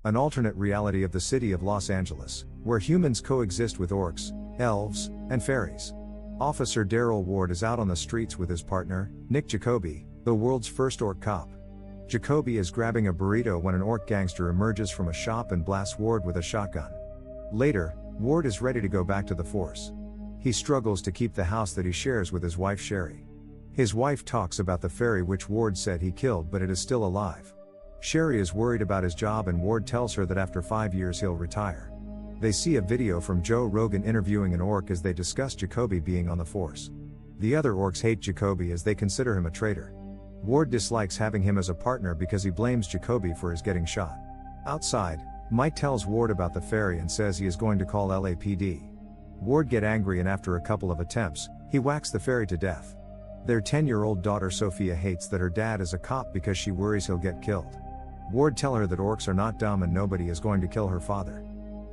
an alternate reality of the city of Los Angeles, where humans coexist with orcs, elves, and fairies. Officer Daryl Ward is out on the streets with his partner, Nick Jakoby, the world's first orc cop. Jakoby is grabbing a burrito when an orc gangster emerges from a shop and blasts Ward with a shotgun. Later, Ward is ready to go back to the force. He struggles to keep the house that he shares with his wife Sherry. His wife talks about the fairy which Ward said he killed, but it is still alive. Sherry is worried about his job and Ward tells her that after 5 years he'll retire. They see a video from Joe Rogan interviewing an orc as they discuss Jakoby being on the force. The other orcs hate Jakoby as they consider him a traitor. Ward dislikes having him as a partner because he blames Jakoby for his getting shot. Outside, Mike tells Ward about the fairy and says he is going to call LAPD. Ward gets angry and after a couple of attempts, he whacks the fairy to death. Their 10-year-old daughter Sophia hates that her dad is a cop because she worries he'll get killed. Ward tells her that orcs are not dumb and nobody is going to kill her father.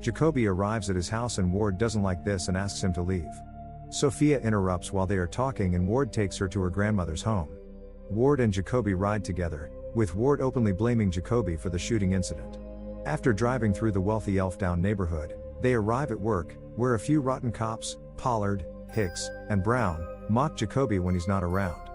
Jakoby arrives at his house and Ward doesn't like this and asks him to leave. Sophia interrupts while they are talking and Ward takes her to her grandmother's home. Ward and Jakoby ride together, with Ward openly blaming Jakoby for the shooting incident. After driving through the wealthy Elftown neighborhood, they arrive at work, where a few rotten cops, Pollard, Hicks, and Brown, mock Jakoby when he's not around.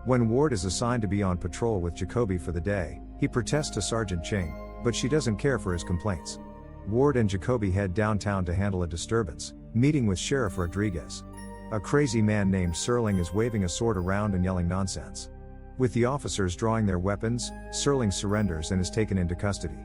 When Ward is assigned to be on patrol with Jakoby for the day, he protests to Sergeant Ching, but she doesn't care for his complaints. Ward and Jakoby head downtown to handle a disturbance, meeting with Sheriff Rodriguez. A crazy man named Serling is waving a sword around and yelling nonsense. With the officers drawing their weapons, Serling surrenders and is taken into custody.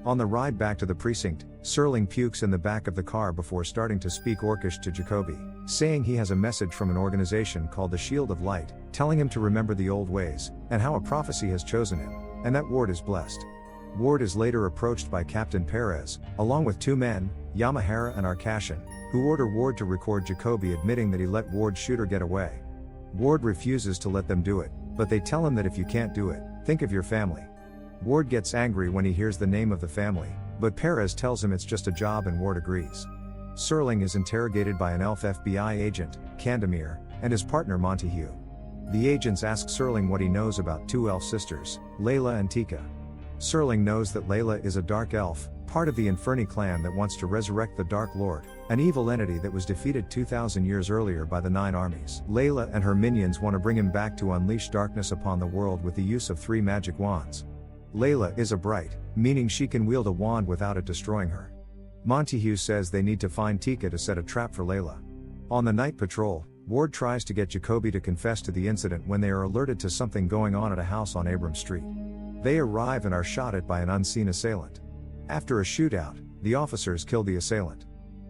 On the ride back to the precinct, Serling pukes in the back of the car before starting to speak Orcish to Jakoby, saying he has a message from an organization called the Shield of Light, telling him to remember the old ways, and how a prophecy has chosen him, and that Ward is blessed. Ward is later approached by Captain Perez, along with 2 men, Yamahara and Arkashian, who order Ward to record Jakoby admitting that he let Ward's shooter get away. Ward refuses to let them do it, but they tell him that if you can't do it, think of your family. Ward gets angry when he hears the name of the family, but Perez tells him it's just a job and Ward agrees. Serling is interrogated by an elf FBI agent, Candemir, and his partner Montague. The agents ask Serling what he knows about 2 elf sisters, Layla and Tika. Serling knows that Layla is a dark elf, part of the Inferni clan that wants to resurrect the Dark Lord, an evil entity that was defeated 2,000 years earlier by the 9 armies. Layla and her minions want to bring him back to unleash darkness upon the world with the use of 3 magic wands. Layla is a bright, meaning she can wield a wand without it destroying her. Montague says they need to find Tika to set a trap for Layla. On the night patrol, Ward tries to get Jakoby to confess to the incident when they are alerted to something going on at a house on Abrams Street. They arrive and are shot at by an unseen assailant. After a shootout, the officers kill the assailant.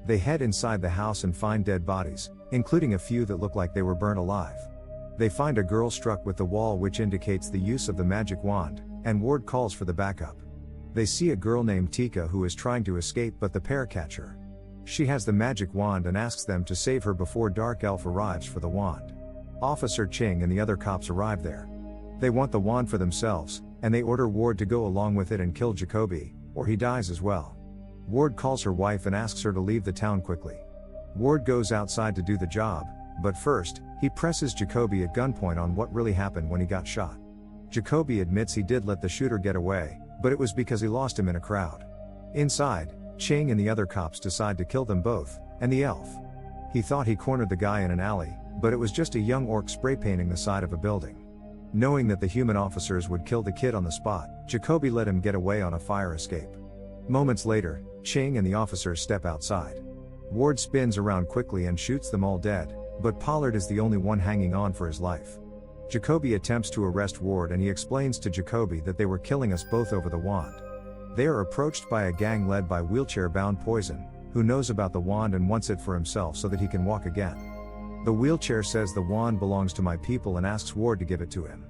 They head inside the house and find dead bodies, including a few that look like they were burned alive. They find a girl struck with the wall which indicates the use of the magic wand, and Ward calls for the backup. They see a girl named Tika who is trying to escape but the pair catch her. She has the magic wand and asks them to save her before Dark Elf arrives for the wand. Officer Ching and the other cops arrive there. They want the wand for themselves, and they order Ward to go along with it and kill Jakoby, or he dies as well. Ward calls her wife and asks her to leave the town quickly. Ward goes outside to do the job, but first, he presses Jakoby at gunpoint on what really happened when he got shot. Jakoby admits he did let the shooter get away, but it was because he lost him in a crowd. Inside, Ching and the other cops decide to kill them both, and the elf. He thought he cornered the guy in an alley, but it was just a young orc spray painting the side of a building. Knowing that the human officers would kill the kid on the spot, Jakoby let him get away on a fire escape. Moments later, Ching and the officers step outside. Ward spins around quickly and shoots them all dead, but Pollard is the only one hanging on for his life. Jakoby attempts to arrest Ward and he explains to Jakoby that they were killing us both over the wand. They are approached by a gang led by wheelchair-bound Poison, who knows about the wand and wants it for himself so that he can walk again. The wheelchair says the wand belongs to my people and asks Ward to give it to him.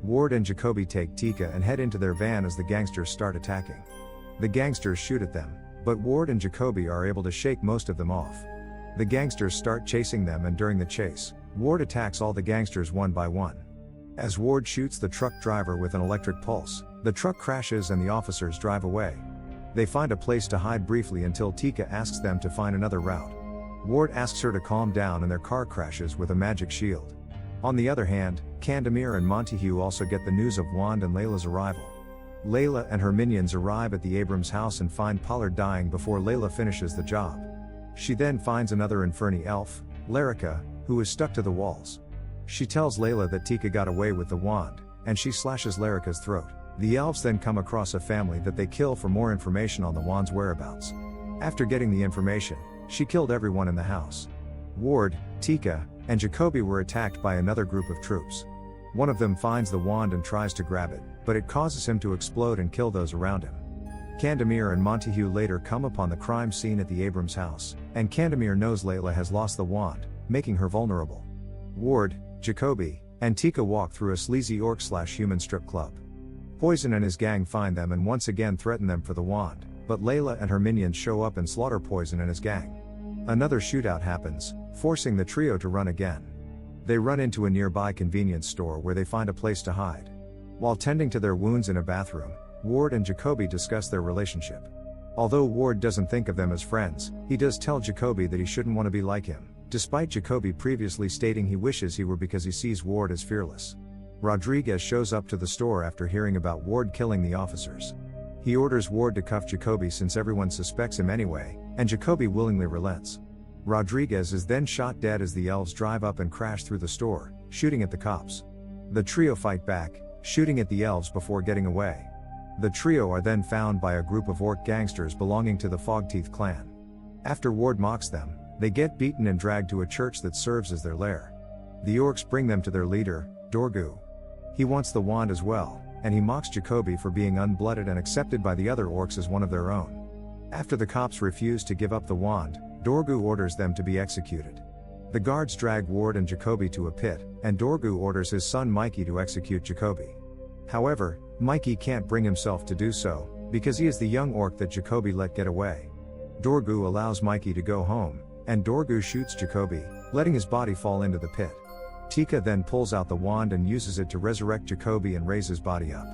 Ward and Jakoby take Tika and head into their van as the gangsters start attacking. The gangsters shoot at them, but Ward and Jakoby are able to shake most of them off. The gangsters start chasing them and during the chase, Ward attacks all the gangsters one by one. As Ward shoots the truck driver with an electric pulse, the truck crashes and the officers drive away. They find a place to hide briefly until Tika asks them to find another route. Ward asks her to calm down and their car crashes with a magic shield. On the other hand, Candemir and Montague also get the news of Wand and Layla's arrival. Layla and her minions arrive at the Abrams house and find Pollard dying before Layla finishes the job. She then finds another Inferni elf, Larica, who is stuck to the walls. She tells Layla that Tika got away with the wand, and she slashes Larica's throat. The elves then come across a family that they kill for more information on the wand's whereabouts. After getting the information, she killed everyone in the house. Ward, Tika, and Jakoby were attacked by another group of troops. One of them finds the wand and tries to grab it, but it causes him to explode and kill those around him. Candemir and Montague later come upon the crime scene at the Abrams house, and Candemir knows Layla has lost the wand, making her vulnerable. Ward, Jakoby, and Tika walk through a sleazy orc/human strip club. Poison and his gang find them and once again threaten them for the wand, but Layla and her minions show up and slaughter Poison and his gang. Another shootout happens, forcing the trio to run again. They run into a nearby convenience store where they find a place to hide. While tending to their wounds in a bathroom, Ward and Jakoby discuss their relationship. Although Ward doesn't think of them as friends, he does tell Jakoby that he shouldn't want to be like him, despite Jakoby previously stating he wishes he were because he sees Ward as fearless. Rodriguez shows up to the store after hearing about Ward killing the officers. He orders Ward to cuff Jakoby since everyone suspects him anyway, and Jakoby willingly relents. Rodriguez is then shot dead as the elves drive up and crash through the store, shooting at the cops. The trio fight back, shooting at the elves before getting away. The trio are then found by a group of orc gangsters belonging to the Fogteeth clan. After Ward mocks them, they get beaten and dragged to a church that serves as their lair. The orcs bring them to their leader, Dorgu. He wants the wand as well, and he mocks Jakoby for being unblooded and accepted by the other orcs as one of their own. After the cops refuse to give up the wand, Dorgu orders them to be executed. The guards drag Ward and Jakoby to a pit, and Dorgu orders his son Mikey to execute Jakoby. However, Mikey can't bring himself to do so, because he is the young orc that Jakoby let get away. Dorgu allows Mikey to go home, and Dorgu shoots Jakoby, letting his body fall into the pit. Tika then pulls out the wand and uses it to resurrect Jakoby and raise his body up.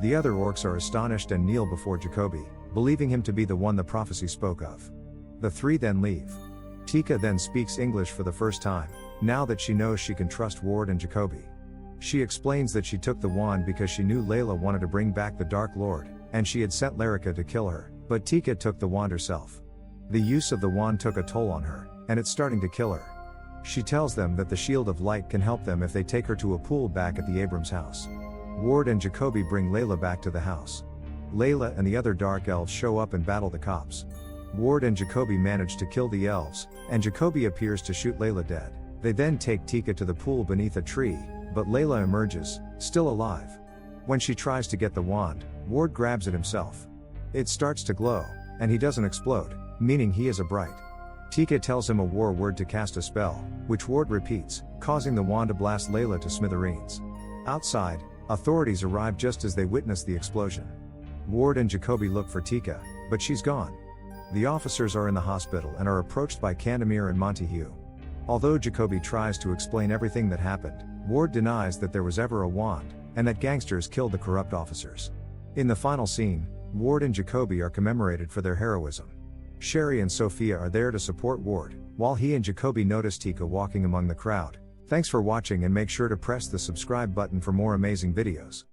The other orcs are astonished and kneel before Jakoby, believing him to be the one the prophecy spoke of. The three then leave. Tika then speaks English for the first time, now that she knows she can trust Ward and Jakoby. She explains that she took the wand because she knew Layla wanted to bring back the Dark Lord, and she had sent Larica to kill her, but Tika took the wand herself. The use of the wand took a toll on her, and it's starting to kill her. She tells them that the Shield of Light can help them if they take her to a pool back at the Abrams house. Ward and Jakoby bring Layla back to the house. Layla and the other Dark Elves show up and battle the cops. Ward and Jakoby manage to kill the elves, and Jakoby appears to shoot Layla dead. They then take Tika to the pool beneath a tree, but Layla emerges, still alive. When she tries to get the wand, Ward grabs it himself. It starts to glow, and he doesn't explode, meaning he is a bright. Tika tells him a war word to cast a spell, which Ward repeats, causing the wand to blast Layla to smithereens. Outside, authorities arrive just as they witness the explosion. Ward and Jakoby look for Tika, but she's gone. The officers are in the hospital and are approached by Candemir and Montague. Although Jakoby tries to explain everything that happened, Ward denies that there was ever a wand, and that gangsters killed the corrupt officers. In the final scene, Ward and Jakoby are commemorated for their heroism. Sherry and Sophia are there to support Ward, while he and Jakoby notice Tika walking among the crowd. Thanks for watching and make sure to press the subscribe button for more amazing videos.